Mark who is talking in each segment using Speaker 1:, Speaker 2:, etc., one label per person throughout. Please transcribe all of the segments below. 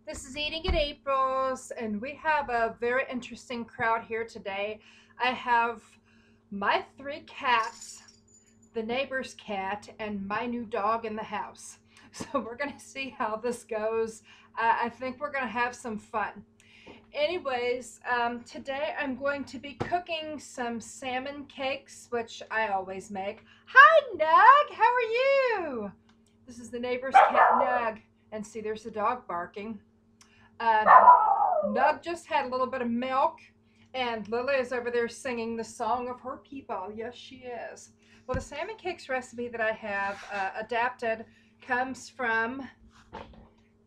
Speaker 1: This is Eating at April's, and we have a very interesting crowd here today. I have my three cats, the neighbor's cat, and my new dog in the house. So we're going to see how this goes. I think we're going to have some fun. Anyways, today I'm going to be cooking some salmon cakes, which I always make. Hi, Nug! How are you? This is the neighbor's cat, Nug. And see, there's the dog barking. Uh, Nug just had a little bit of milk, and Lily is over there singing the song of her people. Yes, she is. Well, the salmon cakes recipe that I have adapted comes from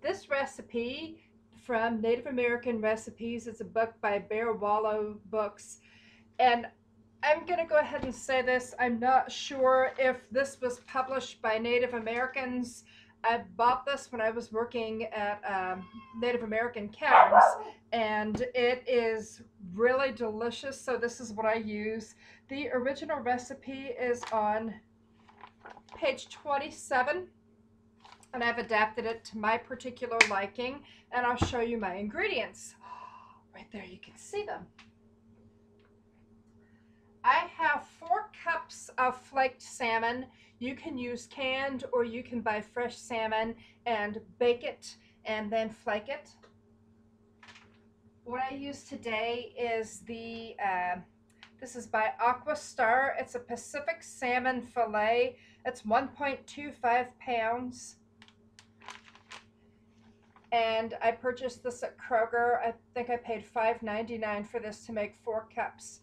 Speaker 1: this recipe from Native American Recipes. It's a book by Bear Wallow Books. And I'm going to go ahead and say this. I'm not sure if this was published by Native Americans. I bought this when I was working at Native American caverns, and it is really delicious. So this is what I use. The original recipe is on page 27, and I've adapted it to my particular liking, and I'll show you my ingredients. Right there, you can see them. I have 4 cups of flaked salmon. You can use canned or you can buy fresh salmon and bake it and then flake it. What I use today is this is by Aqua Star. It's a Pacific salmon fillet. It's 1.25 pounds. And I purchased this at Kroger. I think I paid $5.99 for this to make 4 cups.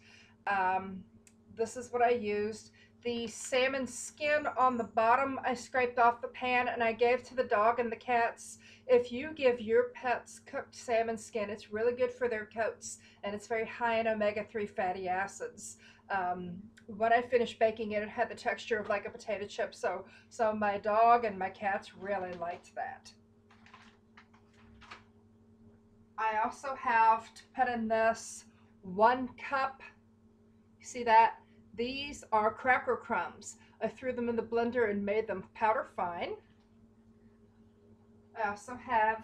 Speaker 1: This is what I used. The salmon skin on the bottom I scraped off the pan and I gave to the dog and the cats. If you give your pets cooked salmon skin, it's really good for their coats, and it's very high in omega-3 fatty acids. When I finished baking it, it had the texture of like a potato chip, so my dog and my cats really liked that. I also have to put in this 1 cup. You see that? These are cracker crumbs. I threw them in the blender and made them powder fine. I also have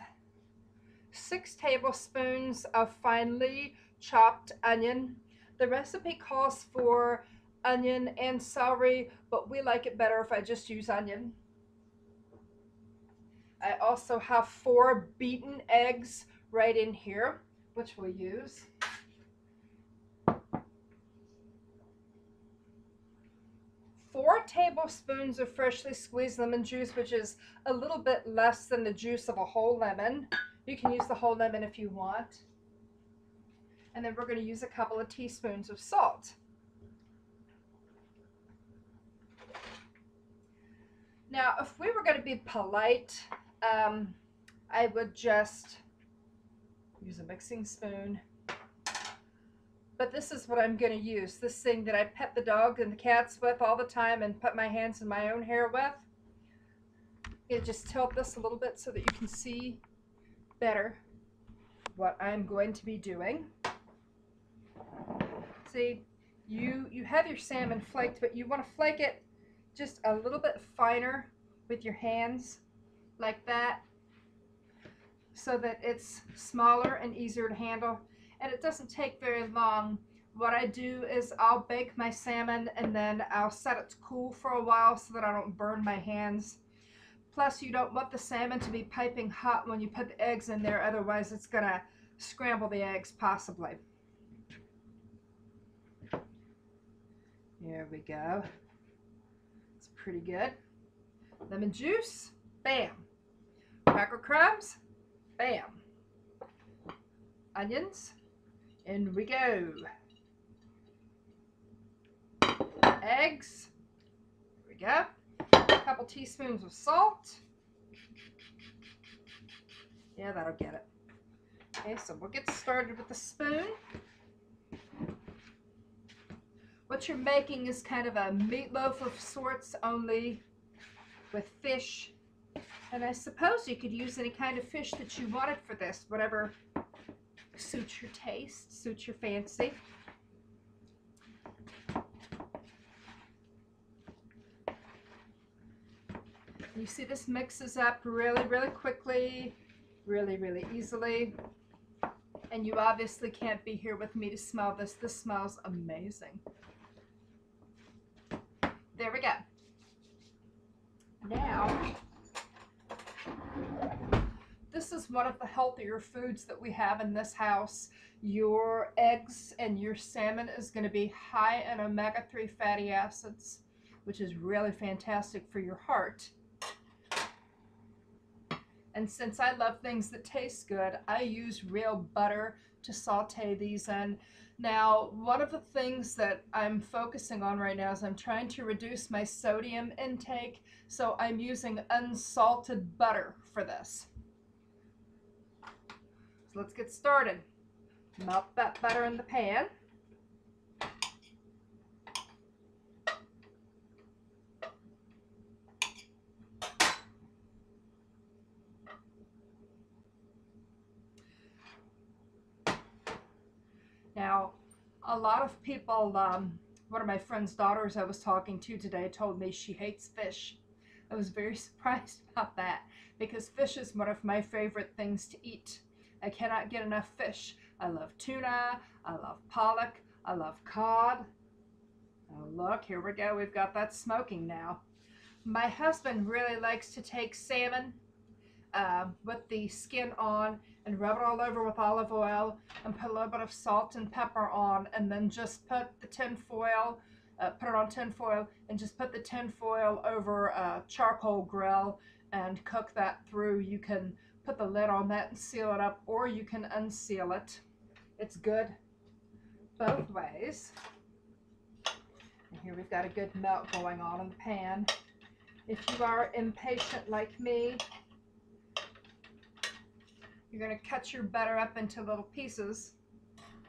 Speaker 1: 6 tablespoons of finely chopped onion. The recipe calls for onion and celery, but we like it better if I just use onion. I also have 4 beaten eggs right in here, which we'll use. 4 tablespoons of freshly squeezed lemon juice, which is a little bit less than the juice of a whole lemon. You can use the whole lemon if you want. And then we're going to use a couple of teaspoons of salt. Now, if we were going to be polite, I would just use a mixing spoon. But this is what I'm going to use. This thing that I pet the dogs and the cats with all the time and put my hands in my own hair with. It just tilt this a little bit so that you can see better what I'm going to be doing. See, you have your salmon flaked, but you want to flake it just a little bit finer with your hands like that, so that it's smaller and easier to handle. And it doesn't take very long. What I do is I'll bake my salmon and then I'll set it to cool for a while so that I don't burn my hands. Plus, you don't want the salmon to be piping hot when you put the eggs in there, otherwise it's gonna scramble the eggs possibly. There we go. It's pretty good. Lemon juice, bam. Cracker crumbs, bam. Onions, in we go. Eggs, there we go. A couple teaspoons of salt. Yeah, that'll get it. Okay, so we'll get started with the spoon. What you're making is kind of a meatloaf of sorts, only with fish. And I suppose you could use any kind of fish that you wanted for this, whatever suits your taste, suits your fancy. You see this mixes up really, really quickly. really, really easily. And you obviously can't be here with me to smell this. This smells amazing. There we go. Now, this is one of the healthier foods that we have in this house. Your eggs and your salmon is going to be high in omega-3 fatty acids, which is really fantastic for your heart. And since I love things that taste good, I use real butter to saute these in. Now, one of the things that I'm focusing on right now is I'm trying to reduce my sodium intake, so I'm using unsalted butter for this. So let's get started. Melt that butter in the pan. Now, a lot of people, one of my friend's daughters I was talking to today told me she hates fish. I was very surprised about that because fish is one of my favorite things to eat. I cannot get enough fish. I love tuna, I love pollock, I love cod. Oh look, here we go, we've got that smoking now. My husband really likes to take salmon with the skin on and rub it all over with olive oil and put a little bit of salt and pepper on, and then just put the tin foil, put it on tin foil and just put the tin foil over a charcoal grill and cook that through. You can put the lid on that and seal it up, or you can unseal it. It's good both ways. And here we've got a good melt going on in the pan. If you are impatient like me, you're going to cut your butter up into little pieces,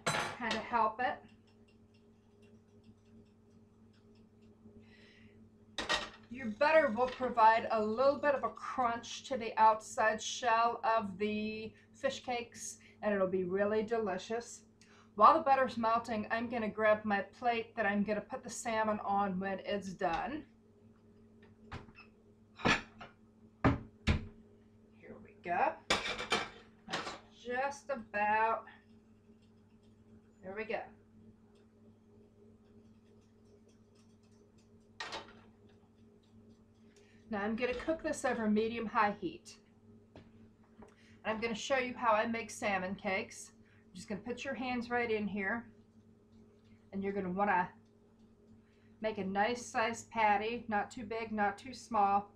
Speaker 1: kind of help it. Your butter will provide a little bit of a crunch to the outside shell of the fish cakes, and it'll be really delicious. While the butter's melting, I'm going to grab my plate that I'm going to put the salmon on when it's done. Here we go. That's just about, there we go. Now I'm going to cook this over medium-high heat. And I'm going to show you how I make salmon cakes. You're just going to put your hands right in here, and you're going to want to make a nice sized patty, not too big, not too small.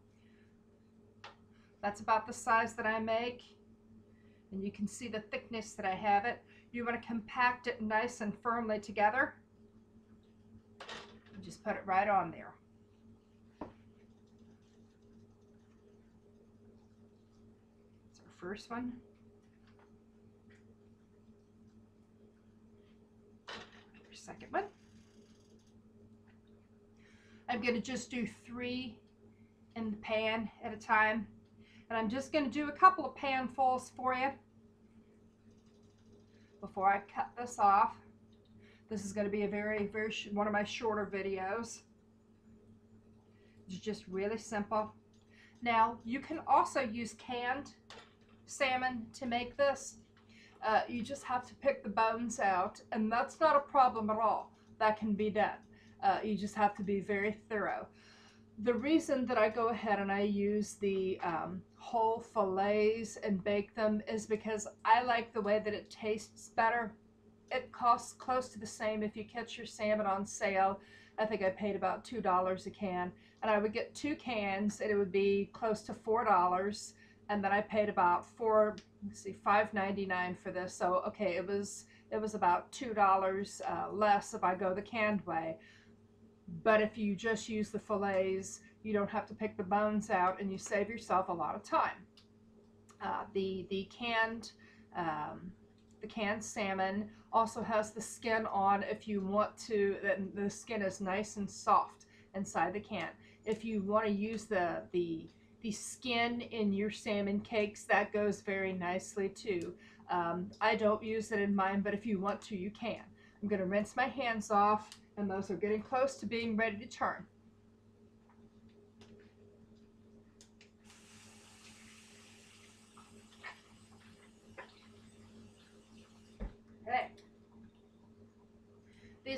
Speaker 1: That's about the size that I make, and you can see the thickness that I have it. You want to compact it nice and firmly together. And just put it right on there. That's our first one. Our second one. I'm going to just do 3 in the pan at a time. And I'm just going to do a couple of panfuls for you before I cut this off. This is going to be a very one of my shorter videos. It's just really simple. Now, you can also use canned salmon to make this. You just have to pick the bones out, and that's not a problem at all. That can be done. You just have to be very thorough. The reason that I go ahead and I use the whole fillets and bake them is because I like the way that it tastes better. It costs close to the same if you catch your salmon on sale. I think I paid about $2 a can, and I would get 2 cans and it would be close to $4, and then I paid about $5.99 for this. So okay, it was about $2 less if I go the canned way. But if you just use the fillets, you don't have to pick the bones out, and you save yourself a lot of time. The canned salmon also has the skin on if you want to. The skin is nice and soft inside the can. If you want to use the skin in your salmon cakes, that goes very nicely too. I don't use it in mine, but if you want to, you can. I'm going to rinse my hands off, and those are getting close to being ready to turn.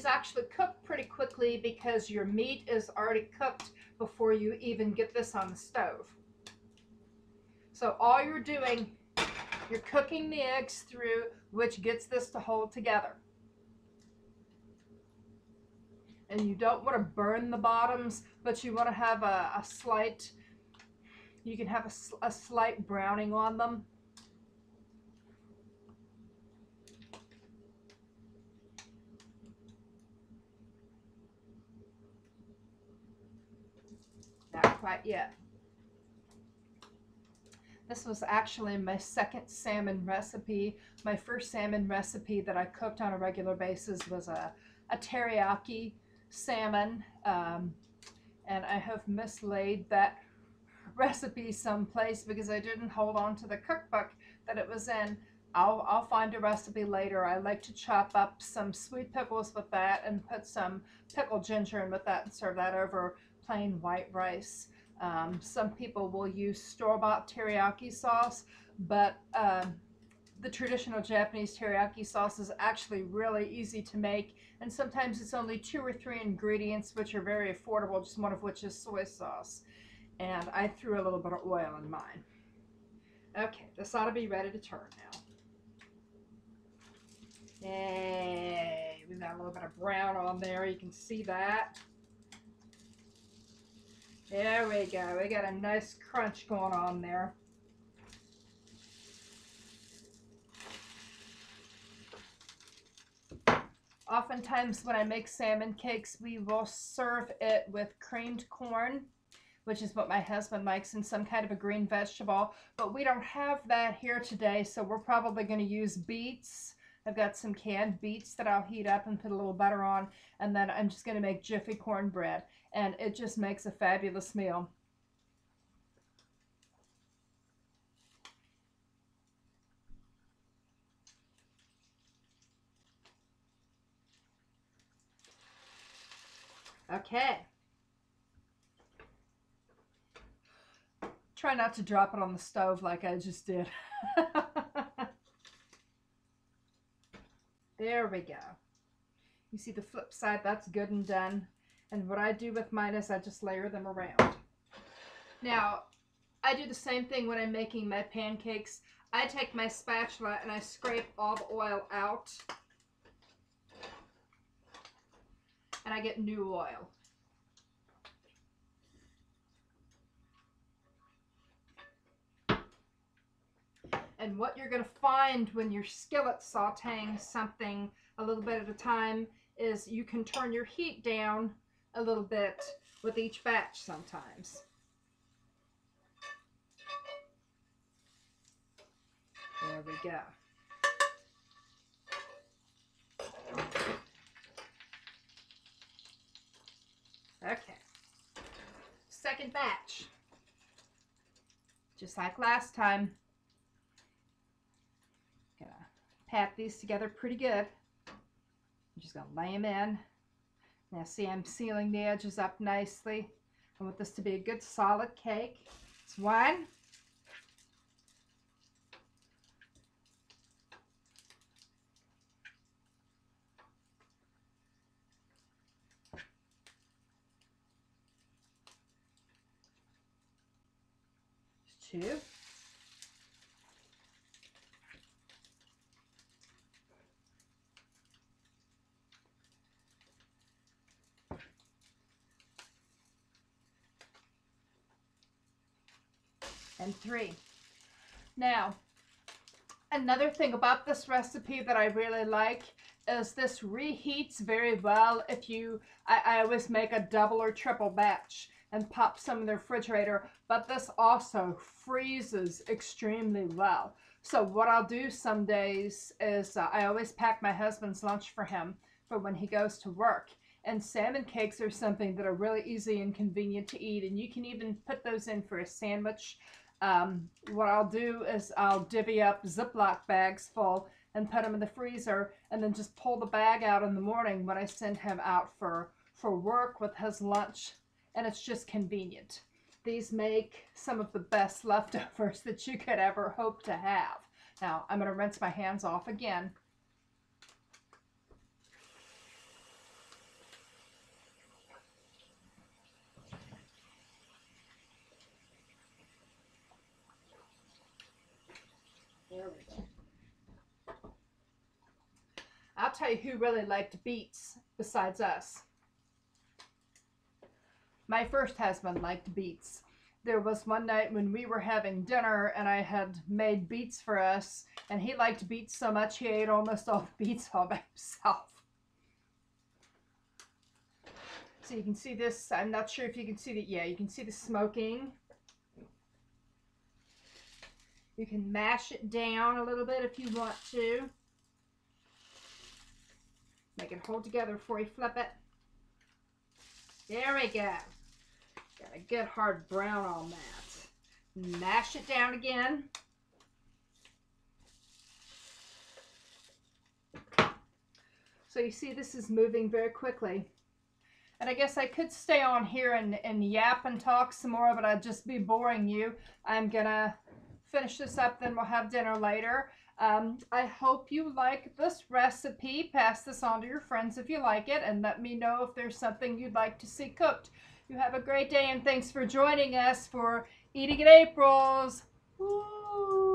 Speaker 1: these actually cook pretty quickly because your meat is already cooked before you even get this on the stove. So all you're doing, you're cooking the eggs through, which gets this to hold together. And you don't want to burn the bottoms, but you want to have a slight, you can have a slight browning on them. Not quite yet. This was actually my second salmon recipe. My first salmon recipe that I cooked on a regular basis was a teriyaki salmon, and I have mislaid that recipe someplace because I didn't hold on to the cookbook that it was in. I'll find a recipe later. I like to chop up some sweet pickles with that and put some pickled ginger in with that and serve that over plain white rice. Some people will use store-bought teriyaki sauce, but the traditional Japanese teriyaki sauce is actually really easy to make, and sometimes it's only 2 or 3 ingredients, which are very affordable, just one of which is soy sauce. And I threw a little bit of oil in mine. Okay, this ought to be ready to turn now. Yay, we've got a little bit of brown on there, you can see that. There we go, we got a nice crunch going on there. Oftentimes when I make salmon cakes, we will serve it with creamed corn, which is what my husband likes, and some kind of a green vegetable. But we don't have that here today, so we're probably going to use beets. I've got some canned beets that I'll heat up and put a little butter on, and then I'm just going to make jiffy cornbread, and it just makes a fabulous meal. Okay. Try not to drop it on the stove like I just did. There we go. You see the flip side, that's good and done. And what I do with mine is I just layer them around. Now, I do the same thing when I'm making my pancakes. I take my spatula and I scrape all the oil out. And I get new oil. And what you're going to find when you're skillet sauteing something a little bit at a time is you can turn your heat down a little bit with each batch sometimes. There we go. Okay. Second batch. Just like last time. Gonna pat these together pretty good. I'm just gonna lay them in. Now see, I'm sealing the edges up nicely. I want this to be a good solid cake. It's 1. It's 2. And 3. Now, another thing about this recipe that I really like is this reheats very well if you, I always make a double or triple batch and pop some in the refrigerator, but this also freezes extremely well. So what I'll do some days is I always pack my husband's lunch for him for when he goes to work. And salmon cakes are something that are really easy and convenient to eat, and you can even put those in for a sandwich. What I'll do is I'll divvy up Ziploc bags full and put them in the freezer, and then just pull the bag out in the morning when I send him out for work with his lunch, and it's just convenient. These make some of the best leftovers that you could ever hope to have. Now, I'm going to rinse my hands off again. There we go. I'll tell you who really liked beets besides us. My first husband liked beets. There was one night when we were having dinner and I had made beets for us, and he liked beets so much he ate almost all the beets all by himself. So you can see this, I'm not sure if you can see the, yeah, you can see the smoking. You can mash it down a little bit if you want to. Make it hold together before you flip it. There we go. Got a good hard brown on that. Mash it down again. So you see this is moving very quickly. And I guess I could stay on here and yap and talk some more, but I'd just be boring you. I'm gonna finish this up, then we'll have dinner later. I hope you like this recipe. Pass this on to your friends if you like it, and let me know if there's something you'd like to see cooked. You have a great day, and thanks for joining us for Eating at April's. Woo!